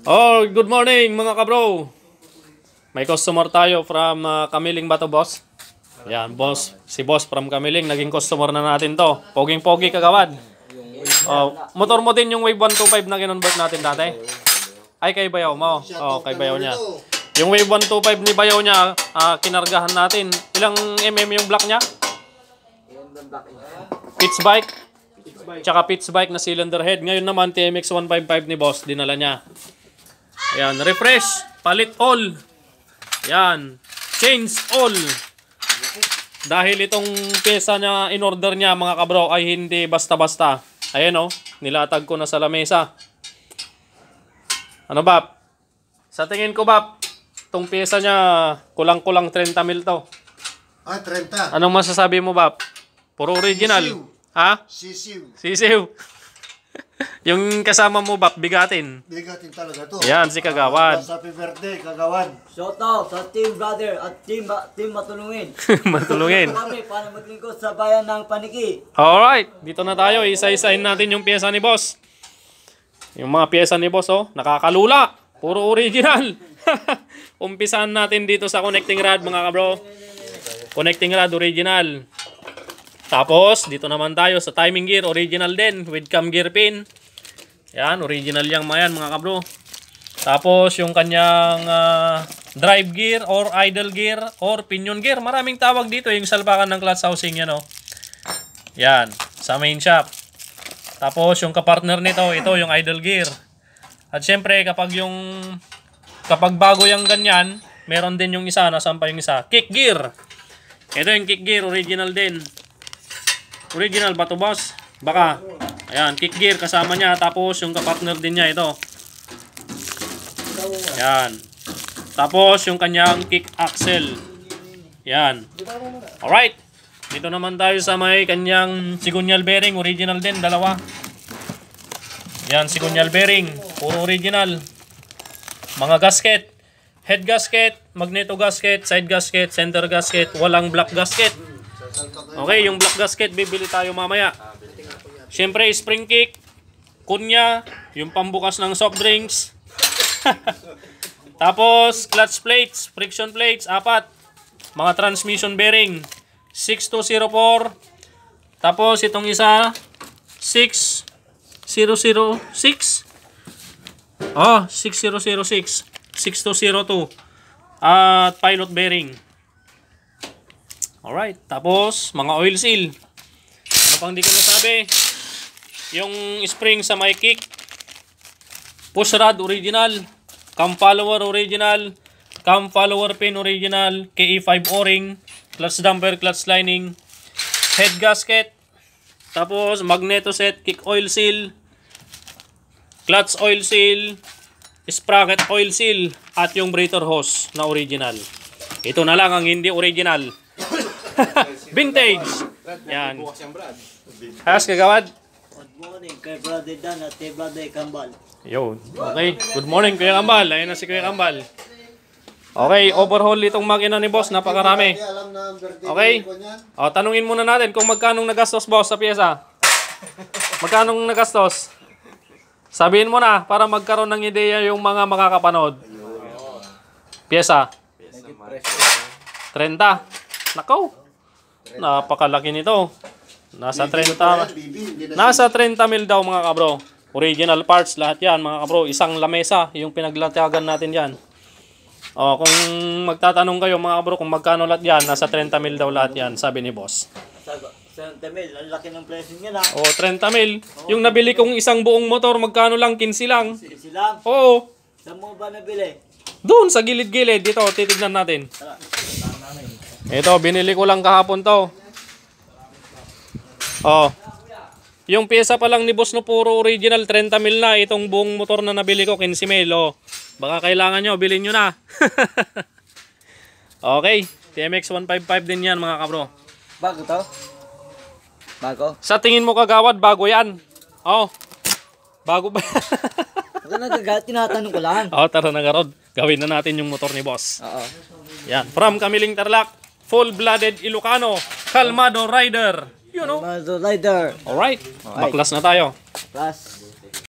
Oh, good morning mga kabro. May customer tayo from Kamiling ba to, boss? Yan, boss. Si boss from Kamiling. Naging customer na natin to. Poging-pogi kagawad. Oh, motor mo din yung Wave 125 na kinonvert natin dati? Ay, kay Bayaw mo. Oh, kay Bayaw niya. Yung Wave 125 ni Bayaw niya, kinargahan natin. Ilang yung block niya? Pitch bike. Tsaka pitch bike na cylinder head. Ngayon naman, TMX 155 ni boss. Dinala niya. Ayan, refresh, palit all. Ayan, change all. Dahil itong pyesa na in-order niya mga kabro ay hindi basta-basta. Ayan o, nilatag ko na sa lamesa. Ano Bap? Sa tingin ko Bap, itong pyesa niya kulang-kulang 30 mil to. Ah, 30. Anong masasabi mo Bap? Puro original. Sisiw. Ha? Sisiw. Sisiw. Yung kasama mo Bap, bigatin. Bigatin talaga to. Yan, si Kagawad. Happy birthday, Kagawad. Shout out sa team brother at team matulungin. Matulungin. Kami para maglingkod sa bayan ng Paniki. Alright, dito na tayo. Isa-isahin natin yung pyesa ni boss. Yung mga pyesa ni boss, oh, nakakalula. Puro original. Umpisahan natin dito sa connecting rod, mga kabro. Connecting rod, original. Tapos, dito naman tayo sa timing gear, original din, with cam gear pin. Yan, original yung mga yan, mga kabro. Tapos, yung kanyang drive gear, or idle gear, or pinion gear. Maraming tawag dito, yung salpakan ng clutch housing yan, oh. Yan, sa main shop. Tapos, yung kapartner nito, ito, yung idle gear. At syempre, kapag bago yung ganyan, meron din yung isa, nasaan pa yung isa? Kick gear. Ito yung kick gear, original din. Original ba to, boss? Baka. Ayan, kick gear kasama niya. Tapos yung kapartner din niya ito. Ayan. Tapos yung kanyang kick axle. Ayan. Alright. Dito naman tayo sa may kanyang sigunyal bearing. Original din, dalawa. Ayan, sigunyal bearing. Puro original. Mga gasket. Head gasket, magneto gasket, side gasket, center gasket. Walang black gasket. Okay, yung black gasket bibili tayo mamaya. Siyempre, spring kick, kunya, yung pambukas ng soft drinks. Tapos, clutch plates, friction plates, 4. Mga transmission bearing, 6204. Tapos, itong isa, 6006. Oh, 6006. 6202. At pilot bearing. Alright, tapos mga oil seal. Ano pang di ko nasabi? Yung spring sa may kick. Push rod original. Cam follower original. Cam follower pin original. KE5 o-ring. Clutch damper, clutch lining. Head gasket. Tapos magneto set, kick oil seal. Clutch oil seal. Sprocket oil seal. At yung breather hose na original. Ito na lang ang hindi original. Vintage. Yan. Hayas Kagawad. Good morning kay brother Dan at kay brother Kambal. Yun. Okay. Good morning Kuya Kambal. Ayun na si Kuya Kambal. Okay. Overhaul itong makina ni boss. Napakarami. Okay. O, tanungin muna natin kung magkanong nagastos boss sa pyesa. Magkanong nagastos? Sabihin mo na para magkaroon ng ideya yung mga makakapanood. Pyesa. 30. Nakaw. Napakalaki nito. Nasa 30 mil daw mga kabro. Original parts lahat yan mga kabro. Isang lamesa yung pinaglatagan natin yan. O, kung magtatanong kayo mga kabro kung magkano lahat yan, nasa 30 mil daw lahat yan, sabi ni boss. 30 mil, ang laki ng presyo niya lang. O, 30 mil. Yung nabili kong isang buong motor, magkano lang? 15 lang. Silang? Oo. Saan mo ba nabili? Doon sa gilid-gilid. Dito, titignan natin. Ito, binili ko lang kahapon to. Oh. Yung pyesa pa lang ni boss no puro original 30 mil na. Itong buong motor na nabili ko 15 mil. Oh. Baka kailangan nyo, bilhin nyo na. Okay, TMX 155 din yan mga kabro. Bago to? Bago? Sa tingin mo Kagawad, bago yan. Oh. Bago ba? Huwag na nagagat, tinatanong ko lang. Oh, tara na Garod. Gawin na natin yung motor ni boss. Oo. Yan, from Kamiling Tarlac, full-blooded Ilocano, Kalmado Rider. You know. Kalmado Rider. Alright, baklas na tayo. Plus.